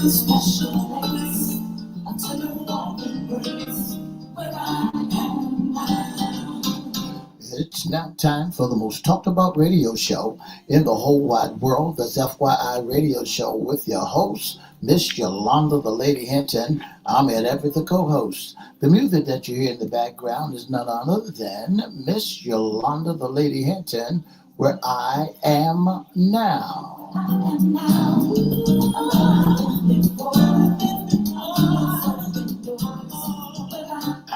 It's now time for the most talked about radio show in the whole wide world. That's FYI Radio Show with your host, Miss Yolanda the Lady Hinton. I'm Everette, the co-host. The music that you hear in the background is none other than Miss Yolanda the Lady Hinton, Where I Am Now.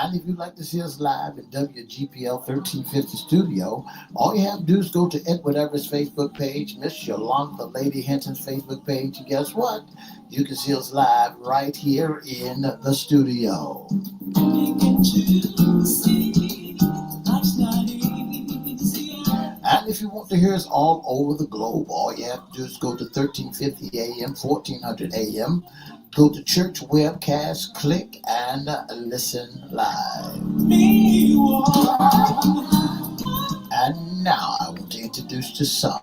And if you'd like to see us live in WGPL 1350 studio, all you have to do is go to Everette's Facebook page, Miss Yolanda Lady Hinton's Facebook page, and guess what? You can see us live right here in the studio. And if you want to hear us all over the globe, all you have to do is go to 1350 AM, 1400 AM. Go to Church Webcast, click, and listen live. And now I want to introduce the song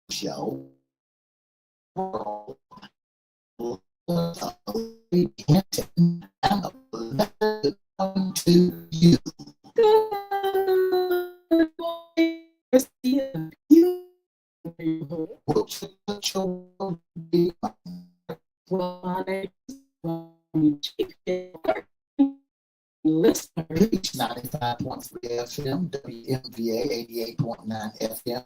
show. And a letter to you. Listener, Reach 95.3 FM, WMVA 88.9 FM,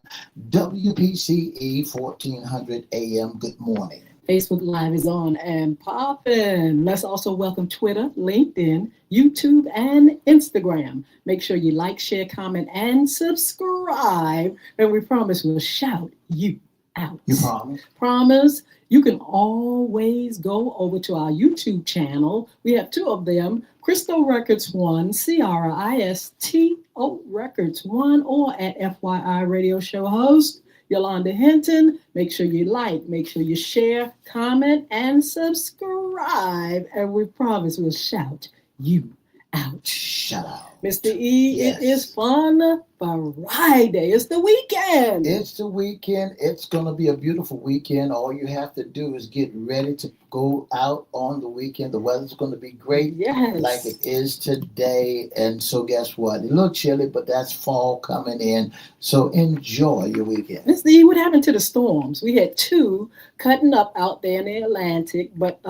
WPCE 1400 AM. Good morning. Facebook Live is on and popping. Let's also welcome Twitter, LinkedIn, YouTube, and Instagram. Make sure you like, share, comment, and subscribe. And we promise we'll shout you out. You promise? Promise. You can always go over to our YouTube channel. We have two of them, Crystal Records 1, CRISTO Records 1, or at FYI Radio Show host Yolanda Hinton. Make sure you like, make sure you share, comment, and subscribe. And we promise we'll shout you out. Shout out. Mr. E, yes. It is Fun Friday. It's the weekend. It's the weekend. It's going to be a beautiful weekend. All you have to do is get ready to go out on the weekend. The weather's going to be great, yes, like it is today. And so guess what? A little chilly, but that's fall coming in. So enjoy your weekend. Mr. E, what happened to the storms? We had two cutting up out there in the Atlantic, but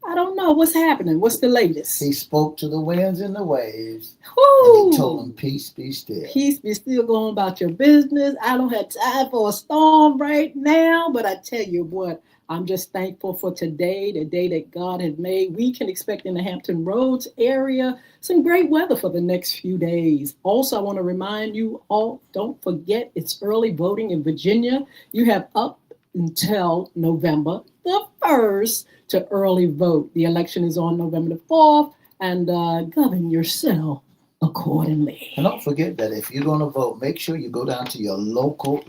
I don't know what's happening. What's the latest? He spoke to the winds and the waves. Woo! And he told them, peace, be still. Peace, be still, going about your business. I don't have time for a storm right now, but I tell you what, I'm just thankful for today, the day that God has made. We can expect in the Hampton Roads area some great weather for the next few days. Also, I want to remind you all, don't forget it's early voting in Virginia. You have up until November the 1st to early vote. The election is on November the 4th, and govern yourself accordingly. And don't forget that if you're going to vote, make sure you go down to your local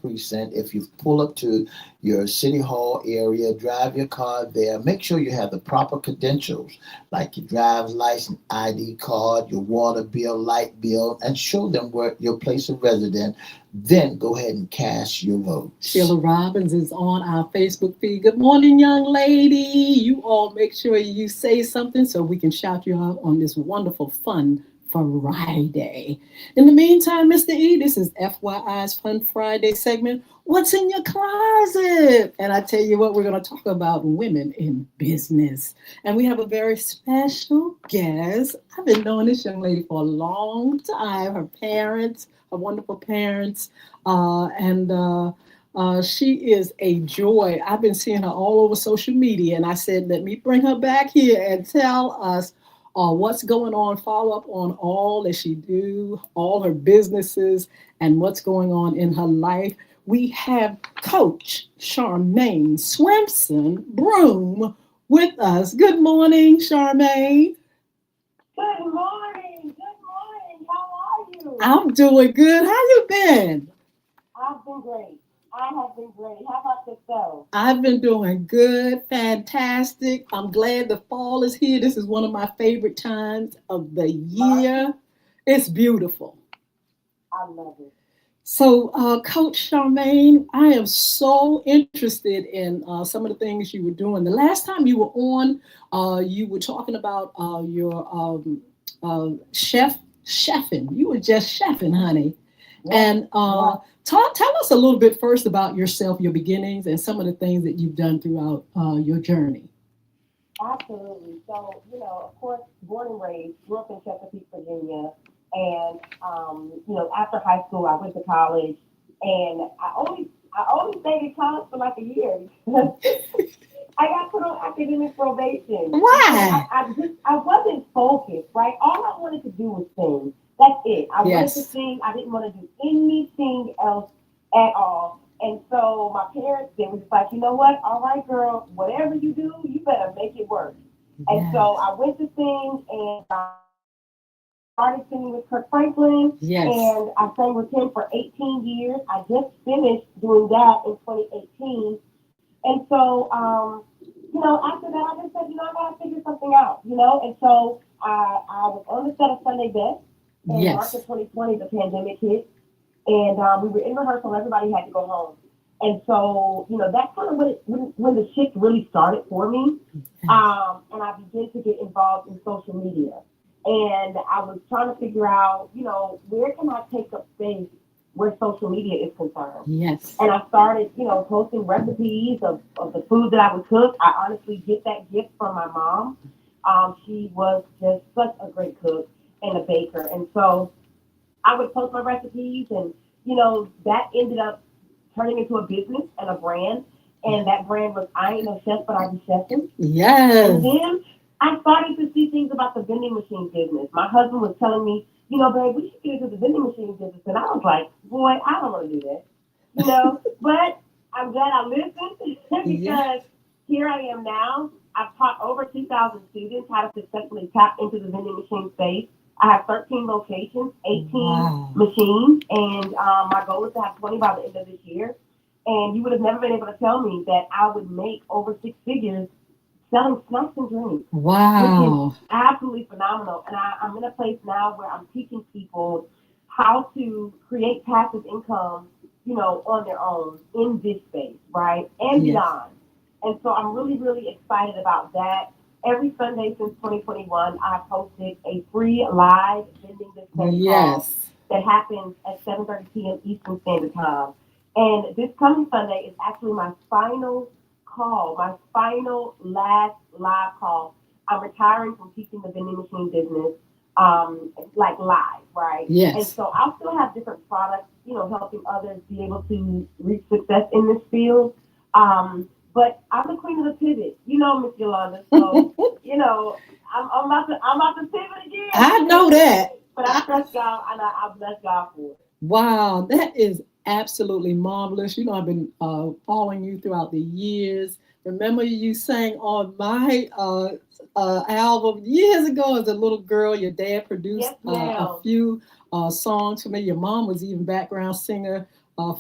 precinct. If you pull up to your city hall area, drive your car there, make sure you have the proper credentials, like your driver's license, ID card, your water bill, light bill, and show them where your place of residence. Then go ahead and cast your vote. Sheila Robbins is on our Facebook feed. Good morning, young lady. You all make sure you say something so we can shout you out on this wonderful Fun Friday. In the meantime, Mr. E, this is FYI's Fun Friday segment. What's in your closet? And I tell you what, we're going to talk about women in business. And we have a very special guest. I've been knowing this young lady for a long time. Her parents, her wonderful parents, she is a joy. I've been seeing her all over social media, and I said, let me bring her back here and tell us what's going on, follow up on all that she do, all her businesses, and what's going on in her life. We have Coach Charmaine Swenson Broom with us. Good morning, Charmaine. Good morning. How are you? I'm doing good. How you been? I've been great. I have been great. How about yourself? I've been doing good, fantastic. I'm glad the fall is here. This is one of my favorite times of the year. It's beautiful. I love it. So, Coach Charmaine, I am so interested in some of the things you were doing. The last time you were on, you were talking about your chefing. You were just chefing, honey. Yes, And yes, tell us a little bit first about yourself, your beginnings, and some of the things that you've done throughout your journey. absolutely. So, of course, born and raised, grew up in Chesapeake, Virginia, and after high school, I went to college, and I only stayed in college for like a year because I got put on academic probation, and so Why? I wasn't focused, right? All I wanted to do was sing. That's it. I wanted to Yes. sing. I didn't want to do anything else at all. And so my parents, they were just like, you know what? All right, girl, whatever you do, you better make it work. And so Yes. I went to sing, and started singing with Kirk Franklin, Yes. and I sang with him for 18 years. I just finished doing that in 2018. And so, after that, I just said, I got to figure something out, And so I was on the set of Sunday Best in March of Yes. 2020, the pandemic hit, and we were in rehearsal. Everybody had to go home. And so, that's kind of when the shift really started for me. And I began to get involved in social media. And I was trying to figure out, where can I take up space where social media is concerned? Yes. And I started, posting recipes of the food that I would cook. I honestly get that gift from my mom. She was just such a great cook and a baker. And so I would post my recipes, and, that ended up turning into a business and a brand. And that brand was I Ain't No Chef, but I Be Chefing. And Yes. then I started to see things about the vending machine business. My husband was telling me, babe, we should get into the vending machine business. And I was like, boy, I don't want to do that. But I'm glad I listened Yeah. because here I am now. I've taught over 2,000 students how to successfully tap into the vending machine space. I have 13 locations, 18 Wow. machines, and my goal is to have 20 by the end of this year. And you would have never been able to tell me that I would make over six figures selling snacks and drinks, which is Wow. absolutely phenomenal. And I'm in a place now where I'm teaching people how to create passive income, on their own in this space, right? And Yes. beyond. And so I'm really, really excited about that. Every Sunday since 2021, I've hosted a free live vending this study call Yes. that happens at 7:30 p.m. Eastern Standard Time. And this coming Sunday is actually my final call, my final last live call. I'm retiring from teaching the vending machine business, like live, right? And Yes. so I'll still have different products, helping others be able to reach success in this field. But I'm the queen of the pivot, Miss Yolanda. So, I'm about to pivot I again. know that. But I trust God, and I bless God for it. Wow, that is absolutely marvelous. I've been following you throughout the years. Remember, you sang on my album years ago as a little girl. Your dad produced Yes, a ma'am. few songs for me. Your mom was even background singer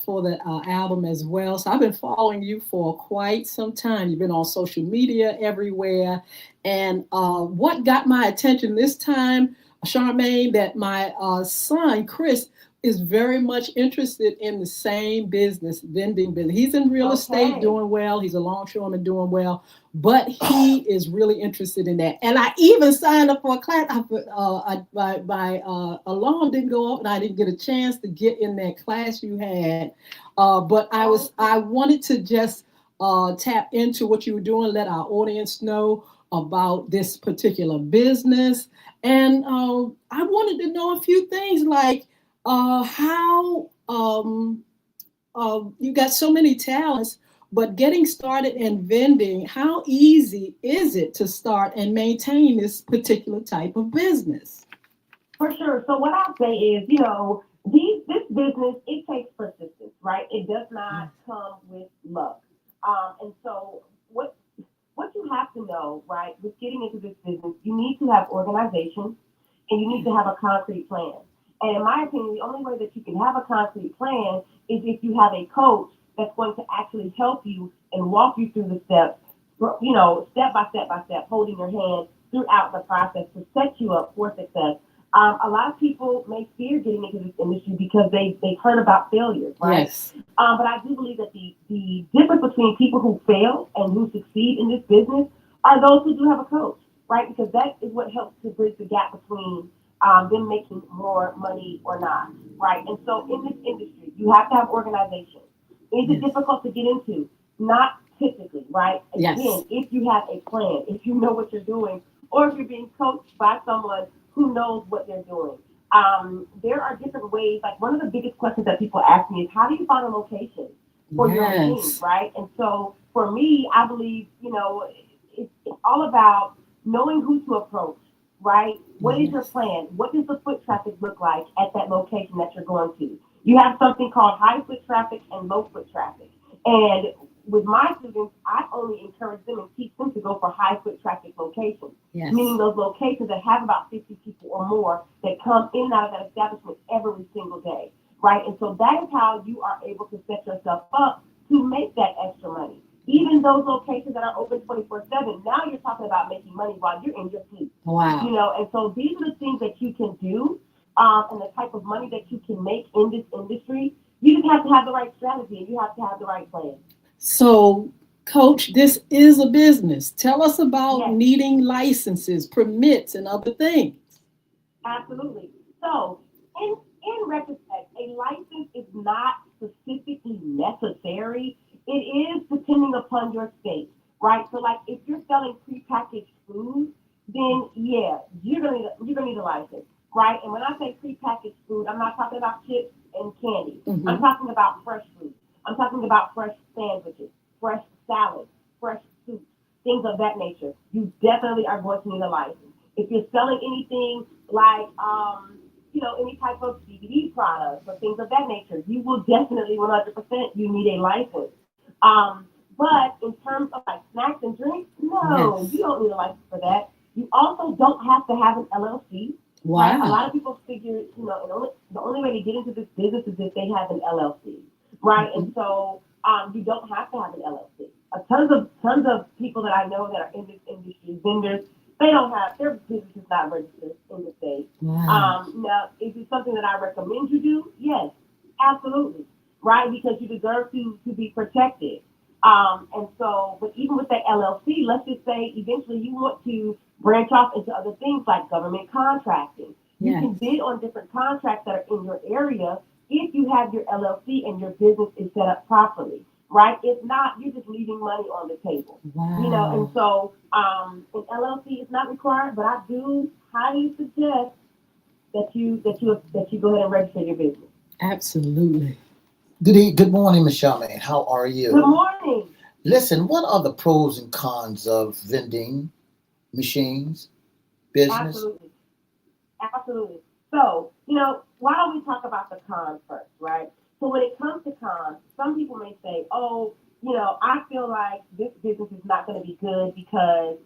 for the album as well. So I've been following you for quite some time. You've been on social media everywhere. And what got my attention this time, Charmaine, that my son, Chris, is very much interested in the same business, vending business. He's in real estate Okay. doing well. He's a longshoreman doing well, but he is really interested in that. And I even signed up for a class. My alarm didn't go up, and I didn't get a chance to get in that class you had. But I Okay. wanted to just tap into what you were doing, let our audience know about this particular business. And I wanted to know a few things like how you got so many talents, but getting started in vending, how easy is it to start and maintain this particular type of business? For sure. So what I'll say is, this business, it takes persistence, right? It does not come with luck. And so what you have to know, right, with getting into this business, you need to have organization, and you need to have a concrete plan. And in my opinion, the only way that you can have a concrete plan is if you have a coach that's going to actually help you and walk you through the steps, step by step by step, holding your hand throughout the process to set you up for success. A lot of people may fear getting into this industry because they've heard about failures, right? Yes. But I do believe that the difference between people who fail and who succeed in this business are those who do have a coach, right? Because that is what helps to bridge the gap between them making more money or not, right? And so in this industry, you have to have organization. Is it Yes. difficult to get into? Not typically, right? Yes. Again, if you have a plan, if you know what you're doing, or if you're being coached by someone who knows what they're doing. There are different ways. Like one of the biggest questions that people ask me is, how do you find a location for your machine, Yes. right? And so for me, I believe, it's all about knowing who to approach, right? What is your Yes. plan? What does the foot traffic look like at that location that you're going to? You have something called high foot traffic and low foot traffic. And with my students, I only encourage them and teach them to go for high foot traffic locations, meaning Yes. those locations that have about 50 people or more that come in and out of that establishment every single day, right? And so that is how you are able to set yourself up to make that extra money. Even those locations that are open 24/7, now you're talking about making money while you're in your sleep, Wow. and so these are the things that you can do, and the type of money that you can make in this industry. You just have to have the right strategy and you have to have the right plan. So, Coach, this is a business. Tell us about Yes, needing licenses, permits, and other things. absolutely. So, in retrospect, a license is not specifically necessary. It is depending upon your state, right? So, like if you're selling prepackaged food, then yeah, you're gonna need a license, right? And when I say prepackaged food, I'm not talking about chips and candy. I'm Mm-hmm. talking about fresh food. I'm talking about fresh sandwiches, fresh salads, fresh soups, things of that nature. You definitely are going to need a license. If you're selling anything like any type of CBD products or things of that nature, you will definitely 100% you need a license. But in terms of like snacks and drinks, no, you Yes. don't need a license for that. You also don't have to have an LLC, right? A lot Wow. of people figure, the only way to get into this business is if they have an LLC, right? And Mhm. so you don't have to have an LLC. Tons of people that I know that are in this industry, vendors, they don't have their business is not registered in the state. Wow. Now, is it something that I recommend you do? Yes, absolutely, right? Because you deserve to be protected. And so, but even with that LLC, let's just say eventually you want to branch off into other things like government contracting. You can Yes. bid on different contracts that are in your area if you have your LLC and your business is set up properly, right? If not, you're just leaving money on the table, and Wow. so an LLC is not required, but I do highly suggest that you go ahead and register your business. Absolutely. Good morning, Miss Charmaine. How are Good you? morning. Listen, what are the pros and cons of vending machines business? Absolutely. Absolutely. So, why don't we talk about the cons first, right? So when it comes to cons, some people may say, oh, I feel like this business is not going to be good because,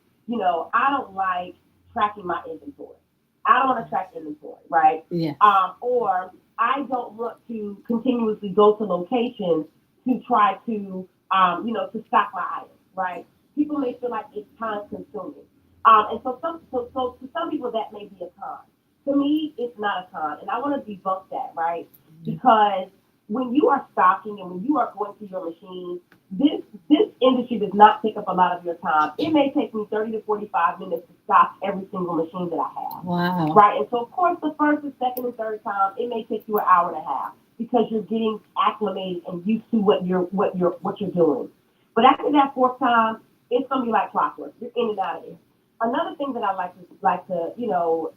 I don't like tracking my inventory. I don't want to track inventory, right? Yes. Or I don't want to continuously go to locations to try to stock my items, right? People may feel like it's time consuming. And so to some people that may be a con. To me, it's not a con, and I want to debunk that, right? Because when you are stocking and when you are going through your machines, this industry does not take up a lot of your time. It may take me 30 to 45 minutes to stock every single machine that I have, Wow. right? And so, of course, the first, and second, and third time, it may take you an hour and a half because you're getting acclimated and used to what you're doing. But after that fourth time, it's gonna be like clockwork. You're in and out of it. Another thing that I like to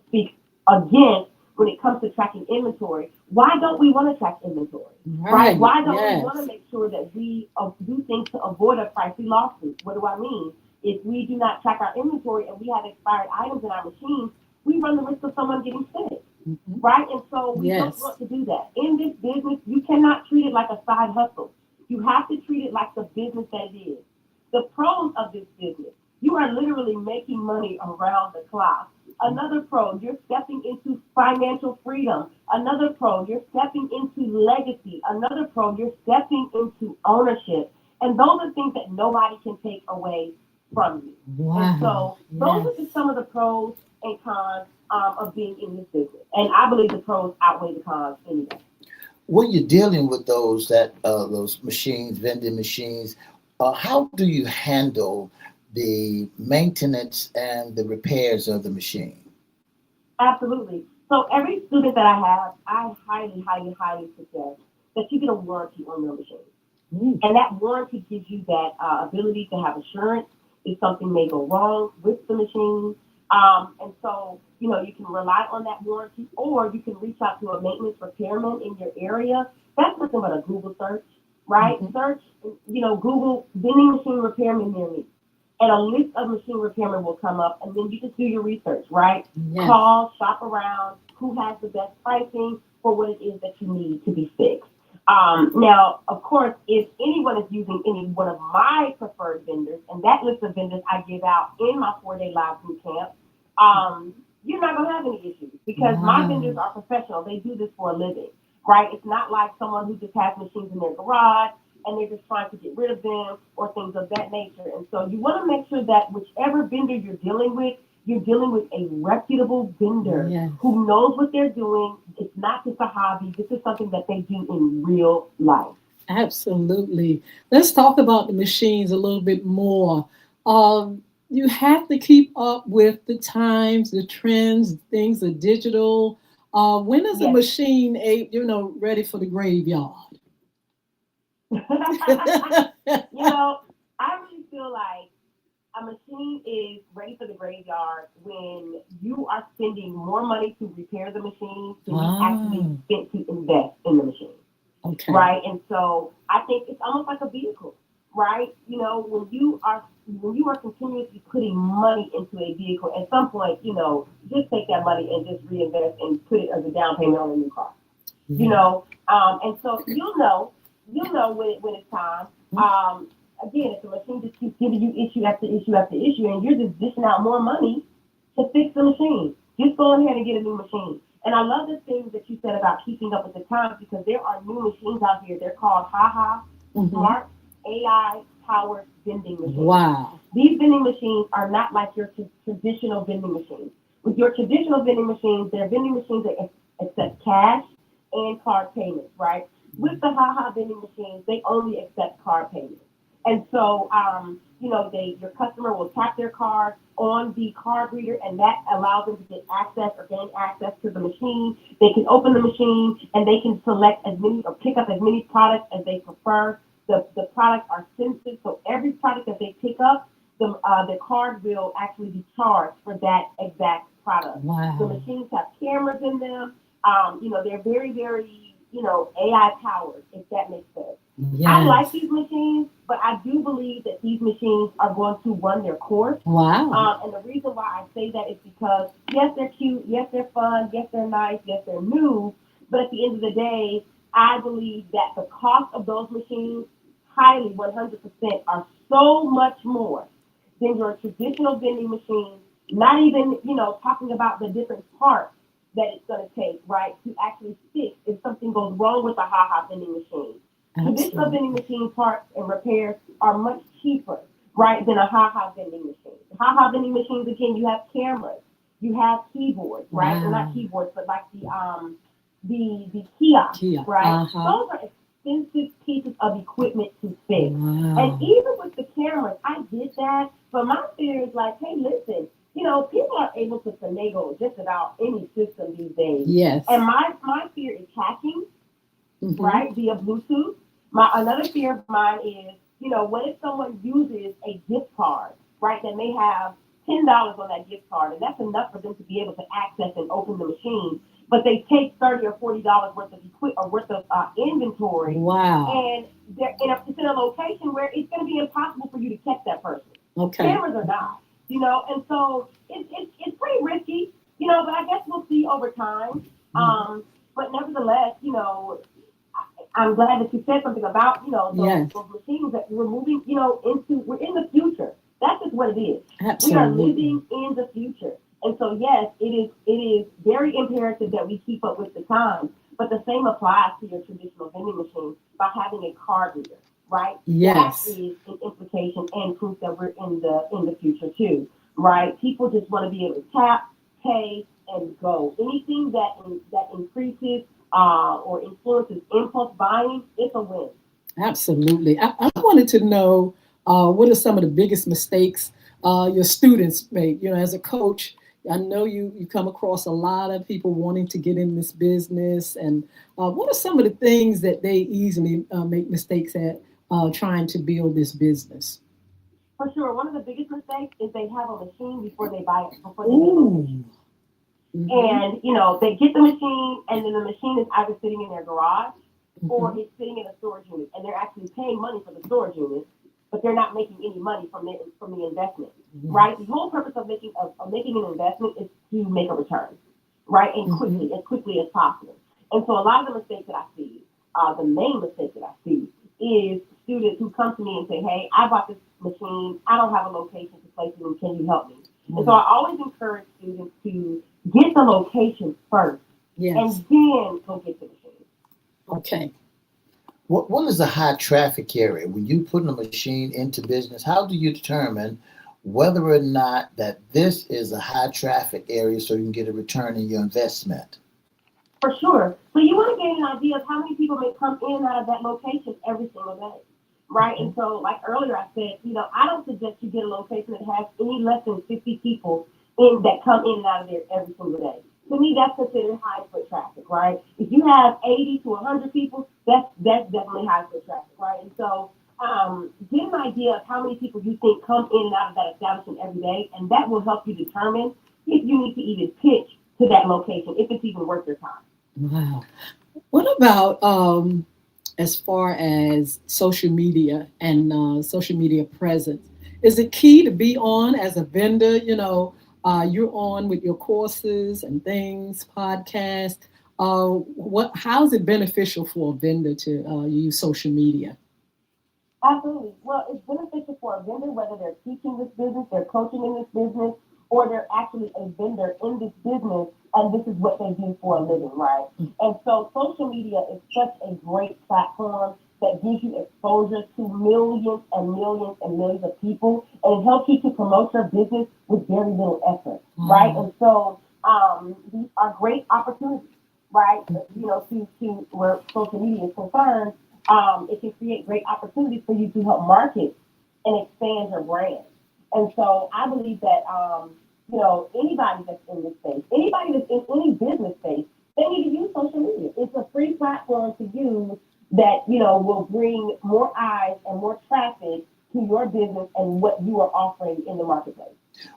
speak against when it comes to tracking inventory. Why don't we want to track inventory? Right? Right. Why don't we want to Yes. make sure that we do things to avoid a pricey lawsuit? What do I mean? If we do not track our inventory and we have expired items in our machines, we run the risk of someone getting sick, Mhm. right? And so we don't Yes. want to do that. In this business, you cannot treat it like a side hustle. You have to treat it like the business that it is. The pros of this business, you are literally making money around the clock. Another pro, you're stepping into financial freedom. Another pro, you're stepping into legacy. Another pro, you're stepping into ownership. And those are things that nobody can take away from you. And Wow. so those are just Yes. some of the pros. and cons of being in this business. And I believe the pros outweigh the cons anyway. When you're dealing with those machines, vending machines, how do you handle the maintenance and the repairs of the machine? Absolutely. So every student that I have, I highly, highly, highly suggest that you get a warranty on your machine. And that warranty gives you that ability to have assurance if something may go wrong with the machine. And so, you can rely on that warranty, or you can reach out to a maintenance repairman in your area. That's nothing but a Google search, right? Search, Google vending machine repairman near me. And a list of machine repairmen will come up, and then you just do your research, right? Yes. Call, shop around, who has the best pricing for what it is that you need to be fixed. Now, of course, if anyone is using any one of my preferred vendors, and that list of vendors I give out in my 4-day live boot camp, you're not going to have any issues because my vendors are professional. They do this for a living, right? It's not like someone who just has machines in their garage and they're just trying to get rid of them or things of that nature. And so you want to make sure that whichever vendor you're dealing with a reputable vendor who knows what they're doing. It's not just a hobby. This is something that they do in real life. Absolutely. Let's talk about the machines a little bit more. You have to keep up with the times, the trends, things are digital. When is a Yes. machine ready for the graveyard? I really feel like a machine is ready for the graveyard when you are spending more money to repair the machine than you actually spent to invest in the machine. Okay. Right? And so I think it's almost like a vehicle, right? When you are continuously putting money into a vehicle, at some point, just take that money and just reinvest and put it as a down payment on a new car. And so you'll know when it's time. Again, if the machine just keeps giving you issue after issue after issue, and you're just dishing out more money to fix the machine, just go ahead and get a new machine. And I love the things that you said about keeping up with the times because there are new machines out here. They're called Smart AI powered vending machines. Wow. These vending machines are not like your traditional vending machines. With your traditional vending machines, they're vending machines that accept cash and card payments, right? With the vending machines, they only accept card payments. And so, your customer will tap their card on the card reader, and that allows them to get access or gain access to the machine. They can open the machine, and they can select as many or pick up as many products as they prefer. The products are sensitive, so every product that they pick up, the card will actually be charged for that exact product. Wow. The machines have cameras in them. They're very, very, AI powered, if that makes sense. Yes. I like these machines, but I do believe that these machines are going to run their course. Wow. And the reason why I say that is because, yes, they're cute, yes, they're fun, yes, they're nice, yes, they're new, but at the end of the day, I believe that the cost of those machines, highly 100%, are so much more than your traditional vending machines, not even, talking about the different parts that it's going to take, right, to actually fix if something goes wrong with the vending machine. Traditional vending machine parts and repairs are much cheaper, right, than a vending machine. Vending machines, again, you have cameras, you have keyboards, right? Well, not keyboards, but like the kiosks, right? Those are expensive pieces of equipment to fix. And even with the cameras, I did that, but my fear is like, hey, listen, people are able to finagle just about any system these days. Yes. And my fear is hacking, right, via Bluetooth. Another fear of mine is, what if someone uses a gift card, right, that may have $10 on that gift card, and that's enough for them to be able to access and open the machine, but they take $30 or $40 worth of inventory. Wow. And it's in a location where it's going to be impossible for you to catch that person. Okay. Cameras are not, and so it's pretty risky, but I guess we'll see over time. But nevertheless, I'm glad that you said something about, those machines that we're moving, we're in the future. That's just what it is. Absolutely. We are living in the future. And so, yes, it is very imperative that we keep up with the times, but the same applies to your traditional vending machine by having a card reader, right? Yes. That is an implication and proof that we're in the future too, right? People just want to be able to tap, pay, and go. Anything that increases or influences impulse buying, it's a win. Absolutely. I wanted to know what are some of the biggest mistakes your students make? As a coach, I know you come across a lot of people wanting to get in this business. And what are some of the things that they easily make mistakes at trying to build this business? For sure, one of the biggest mistakes is they have a machine before they buy it, before they get a location. And, they get the machine, and then the machine is either sitting in their garage or it's sitting in a storage unit, and they're actually paying money for the storage unit, but they're not making any money from the investment, right? The whole purpose of making an investment is to make a return, right? And as quickly as possible. And so a lot of the mistakes that I see, the main mistake that I see is students who come to me and say, "Hey, I bought this machine. I don't have a location to place it in. Can you help me?" And so I always encourage students to get the location first, and then go get the machine. Okay. What is a high traffic area? When you put a machine into business, how do you determine whether or not that this is a high traffic area so you can get a return in your investment? For sure. So you want to gain an idea of how many people may come in and out of that location every single day, right? And so, like earlier I said, I don't suggest you get a location that has any less than 50 people that come in and out of there every single day. To me, that's considered high foot traffic, right? If you have 80 to 100 people, that's definitely high foot traffic, right? And so, get an idea of how many people you think come in and out of that establishment every day, and that will help you determine if you need to even pitch to that location, if it's even worth your time. Wow. What about as far as social media and social media presence? Is it key to be on as a vendor? You're on with your courses and things, podcast. How is it beneficial for a vendor to use social media? Absolutely. Well, it's beneficial for a vendor, whether they're teaching this business, they're coaching in this business, or they're actually a vendor in this business, and this is what they do for a living, right? And so social media is such a great platform that gives you exposure to millions and millions and millions of people, and it helps you to promote your business with very little effort, right? And so these are great opportunities, right? To where social media is concerned, it can create great opportunities for you to help market and expand your brand. And so I believe that, anybody that's in this space, anybody that's in any business space, they need to use social media. It's a free platform to use that, will bring more eyes and more traffic to your business and what you are offering in the marketplace.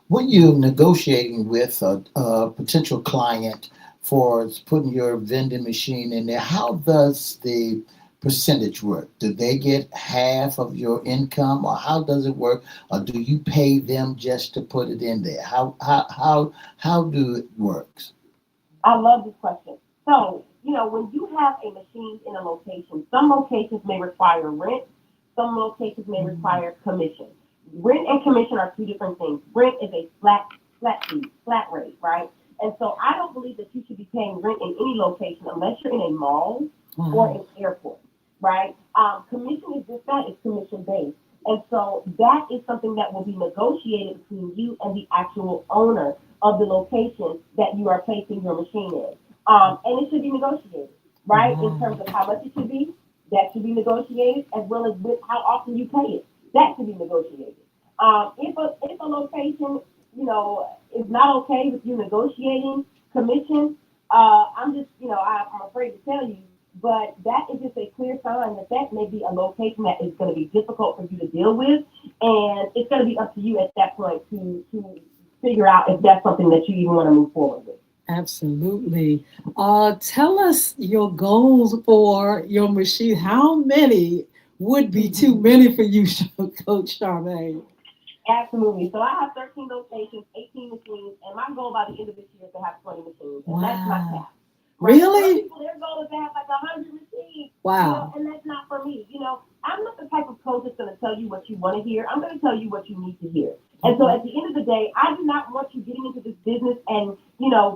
When you're negotiating with a potential client for putting your vending machine in there, how does the percentage work? Do they get half of your income, or how does it work? Or do you pay them just to put it in there? How do it works? I love this question. So, when you have a machine in a location, some locations may require rent, some locations may require commission. Rent and commission are two different things. Rent is a flat fee, flat rate, right? And so I don't believe that you should be paying rent in any location unless you're in a mall or an airport, right? Commission is just that, it's commission based. And so that is something that will be negotiated between you and the actual owner of the location that you are placing your machine in. And it should be negotiated, right? In terms of how much it should be, that should be negotiated, as well as with how often you pay it. That should be negotiated. If a location, is not okay with you negotiating commission, I'm just, I'm afraid to tell you, but that is just a clear sign that may be a location that is going to be difficult for you to deal with, and it's going to be up to you at that point to figure out if that's something that you even want to move forward with. Absolutely. Tell us your goals for your machine. How many would be too many for you, Coach Charmaine? Absolutely. So I have 13 locations, 18 machines, and my goal by the end of this year is to have 20 machines. And that's not that. Right? Really? Some people, their goal is to have like 100 machines. Wow. And that's not for me. I'm not the type of coach that's going to tell you what you want to hear. I'm going to tell you what you need to hear. And so at the end of the day, I do not want you getting into this business and,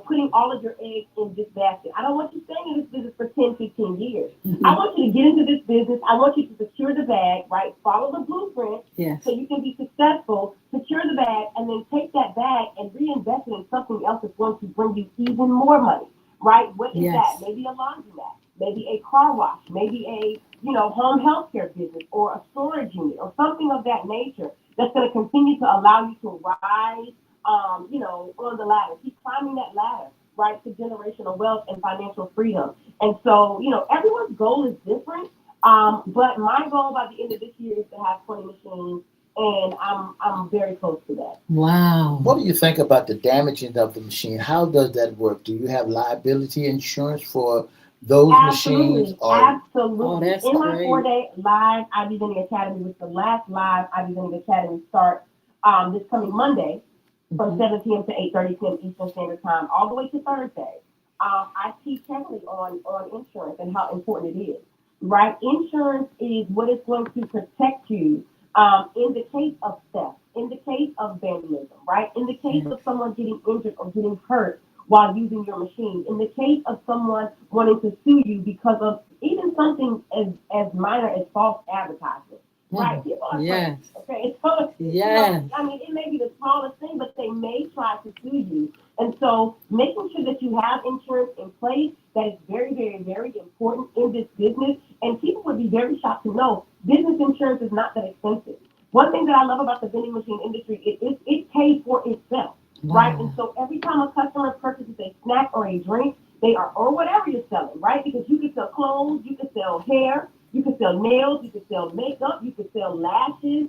putting all of your eggs in this basket. I don't want you staying in this business for 10, 15 years. I want you to get into this business. I want you to secure the bag, right? Follow the blueprint so you can be successful, secure secure the bag, and then take that bag and reinvest it in something else that's going to bring you even more money, right? What is that? Yes. Maybe a laundromat, maybe a car wash, maybe a home health care business or a storage unit or something of that nature that's going to continue to allow you to rise, on the ladder, keep climbing that ladder, right, to generational wealth and financial freedom. And so, everyone's goal is different. But my goal by the end of this year is to have 20 machines, and I'm very close to that. Wow. What do you think about the damaging of the machine? How does that work? Do you have liability insurance for those machines? Absolutely, Or Oh, absolutely. that's In my great. 4-day live IB Vending Academy, with the last live IB Vending Academy start this coming Monday from Hmm. 7 p.m. to 8:30 p.m. Eastern Standard Time, all the way to Thursday. I teach heavily on insurance and how important it is. Right, insurance is what is going to protect you in the case of theft, in the case of vandalism, right? In the case Yeah. of someone getting injured or getting hurt while using your machine, in the case of someone wanting to sue you because of even something as minor as false advertising, right? Mhm. People are crazy, Yes. okay? So, Yes. I mean, it may be the smallest thing, but they may try to sue you. And so making sure that you have insurance in place, that is very, very, very important in this business. And people would be very shocked to know business insurance is not that expensive. One thing that I love about the vending machine industry, it pays for itself, right? And Wow. so every time a customer purchases a snack or a drink, they are, or whatever you're selling, right? Because you can sell clothes, you can sell hair, you can sell nails, you can sell makeup, you can sell lashes,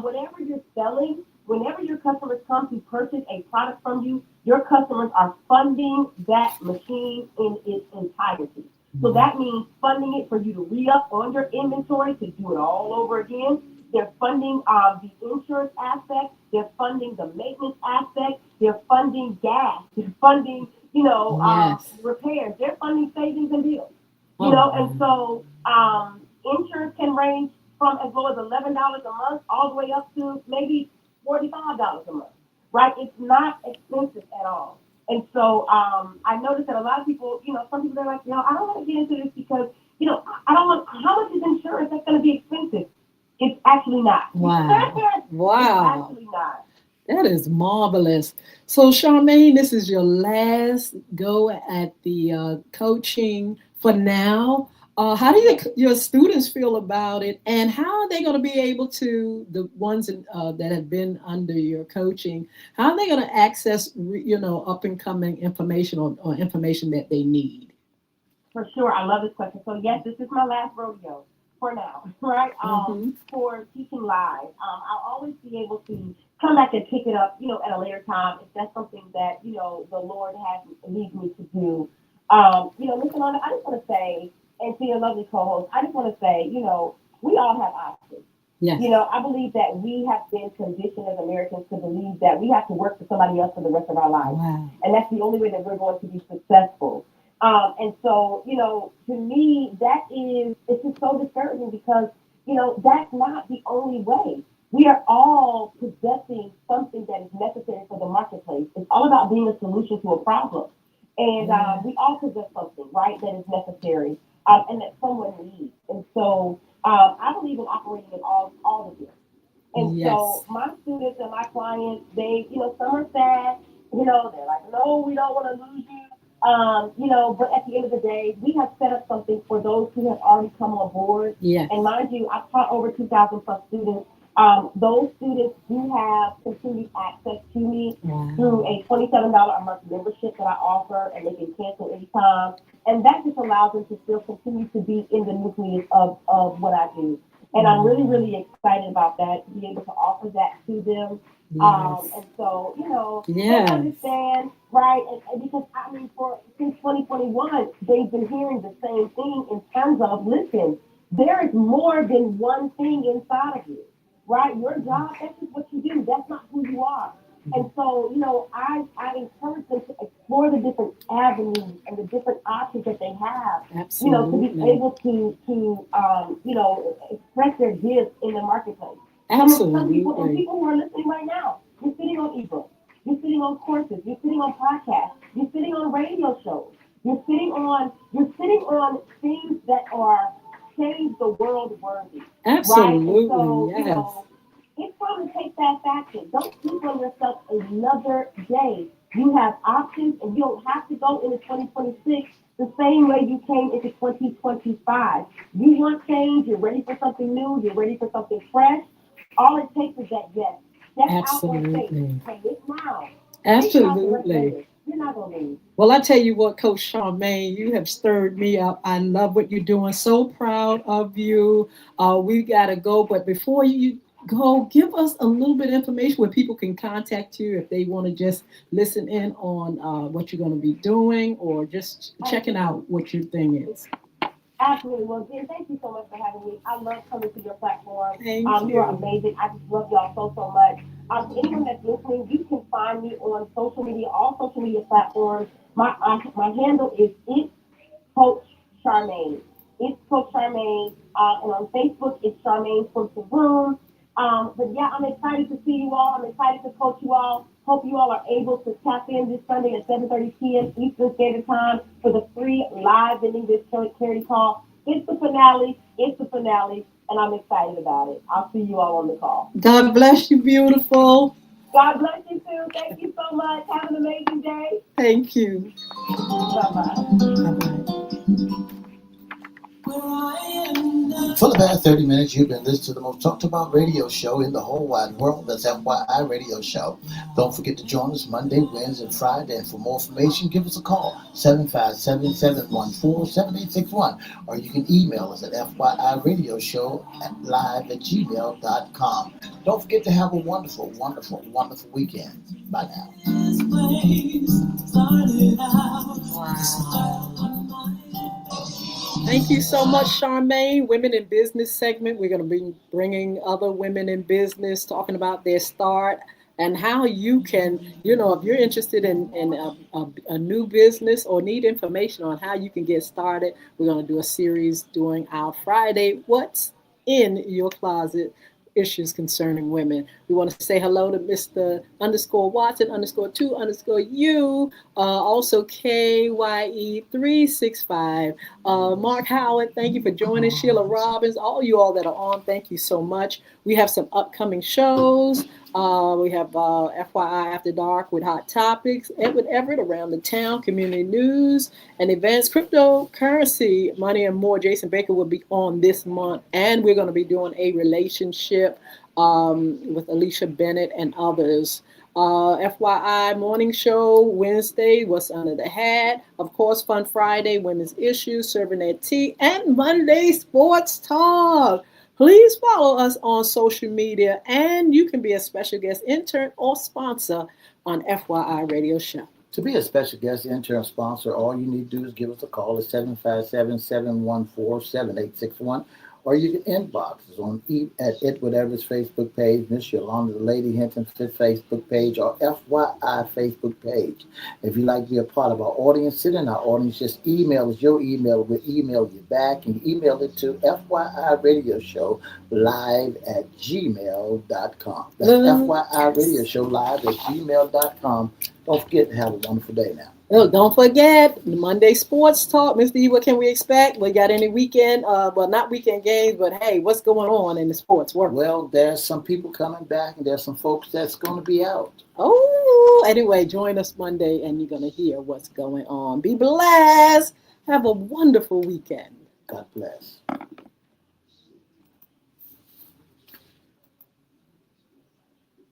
whatever you're selling. Whenever your customers come to purchase a product from you, your customers are funding that machine in its entirety. So Wow. that means funding it for you to re-up on your inventory to do it all over again. They're funding the insurance aspect. They're funding the maintenance aspect. They're funding gas. They're funding, Yes. repairs. They're funding savings and bills. Oh, And so insurance can range from as low as $11 a month all the way up to maybe $45 a month, right? It's not expensive at all. And so I noticed that a lot of people, some people are like, I don't want to get into this because, I don't want, how much is insurance? That's going to be expensive. It's actually not. wow. It's Wow. actually not. That is marvelous. So, Charmaine, this is your last go at the coaching for now. How do Yes. your students feel about it, and how are they going to be able to, the ones that have been under your coaching, how are they going to access, up and coming information or information that they need? For sure. I love this question. So yes, this is my last rodeo for now, right? Mm-hmm. For teaching live. I'll always be able to come back and pick it up, at a later time if that's something that, the Lord has leads me to do. Listen on, I just want to say, and to your lovely co-host, I just want to say, we all have options. Yes. I believe that we have been conditioned as Americans to believe that we have to work for somebody else for the rest of our lives. Wow. And that's the only way that we're going to be successful. And so, to me, it's just so discouraging because, that's not the only way. We are all possessing something that is necessary for the marketplace. It's all about being a solution to a problem. And Yeah. we all possess something, right, that is necessary and that someone needs. And so I believe in operating in all of this. And so Yes. my students and my clients, they, some are sad, they're like, no, we don't want to lose you. But at the end of the day, we have set up something for those who have already come on board. And Yes. mind you, I've taught over 2,000 plus students. Those students do have continued access to me through Wow. a $27 a month membership that I offer, and they can cancel anytime. And that just allows them to still continue to be in the nucleus of what I do. And I'm really, Wow. really excited about that, to be able to offer that to them. Yes. And so, they Yes. understand, right? And because, I mean, for since 2021, they've been hearing the same thing in terms of, listen, there is more than one thing inside of you, right? Your job, that's just what you do. That's not who you are. And so, I encourage them to explore the different avenues and the different options that they have, to be Absolutely. able to express their gifts in the marketplace. Some people, and Absolutely. people who are listening right now, you're sitting on ebooks, you're sitting on courses, you're sitting on podcasts, you're sitting on radio shows, you're sitting on things that are change the world worthy, right? And Absolutely. so, Yes. it's going to take fast action. Don't sleep on yourself another day. You have options, and you don't have to go into 2026 the same way you came into 2025. You want change, you're ready for something new, you're ready for something fresh. All it takes is that yes. Step out on faith. Absolutely. Hey, it's now. Think about the rest Absolutely. later. You're not going to lose. Well, I tell you what, Coach Charmaine, you have stirred me up. I love what you're doing. So proud of you. We got to go. But before you go, give us a little bit of information where people can contact you if they want to just listen in on what you're going to be doing or just checking out what your thing is. Absolutely. Well, Jen, thank you so much for having me. I love coming to your platform. Thank You are you. amazing. I just love y'all so, so much. To anyone that's listening, you can find me on social media, all social media platforms. My handle is It's Coach Charmaine. It's Coach Charmaine. And on Facebook, it's Charmaine for the Room. But yeah, I'm excited to see you all. I'm excited to coach you all. Hope you all are able to tap in this Sunday at 7:30 p.m. Eastern Standard Time for the free live vending this charity call. It's the finale. It's the finale. And I'm excited about it. I'll see you all on the call. God bless you, beautiful. God bless you too. Thank you so much. Have an amazing day. Thank you. Bye bye. Bye-bye. For the past 30 minutes, you've been listening to the most talked about radio show in the whole wide world. That's FYI Radio Show. Don't forget to join us Monday, Wednesday, and Friday. And for more information, give us a call, 757-714-7861. Or you can email us at FYIRadioshow@live@gmail.com. Don't forget to have a wonderful, wonderful, wonderful weekend. Bye now. Wow. Thank you so much, Charmaine. Women in Business segment. We're going to be bringing other women in business, talking about their start and how you can, if you're interested in a new business or need information on how you can get started, we're going to do a series during our Friday, What's in Your Closet? Issues concerning women. We want to say hello to Mr. _ Watson _2 _ also KYE365. Mark Howard, thank you for joining. Sheila Robbins, all you all that are on, thank you so much. We have some upcoming shows. We have FYI After Dark with Hot Topics, Edward Everett Around the Town, Community News, and Events, Cryptocurrency, Money and More. Jason Baker will be on this month, and we're going to be doing a relationship with Alicia Bennett and others. FYI Morning Show, Wednesday, What's Under the Hat. Of course, Fun Friday, Women's Issues, Serving That Tea, and Monday Sports Talk. Please follow us on social media, and you can be a special guest, intern, or sponsor on FYI Radio Show. To be a special guest, intern, sponsor, all you need to do is give us a call at 757-714-7861, or you can inbox us on at Edward Everett's Facebook page, Miss Yolanda the Lady Hinton's Facebook page, or FYI Facebook page. If you'd like to be a part of our audience, sit in our audience, just email us your email. We'll email you back, and email it to FYI Radio Show live@gmail.com. That's FYI Radio Show live@gmail.com. Don't forget to have a wonderful day now. Oh, don't forget the Monday Sports Talk. Mr. E, what can we expect? We got any weekend, not weekend games, but hey, what's going on in the sports world? Well, there's some people coming back, and there's some folks that's going to be out. Oh, anyway, join us Monday, and you're going to hear what's going on. Be blessed. Have a wonderful weekend. God bless.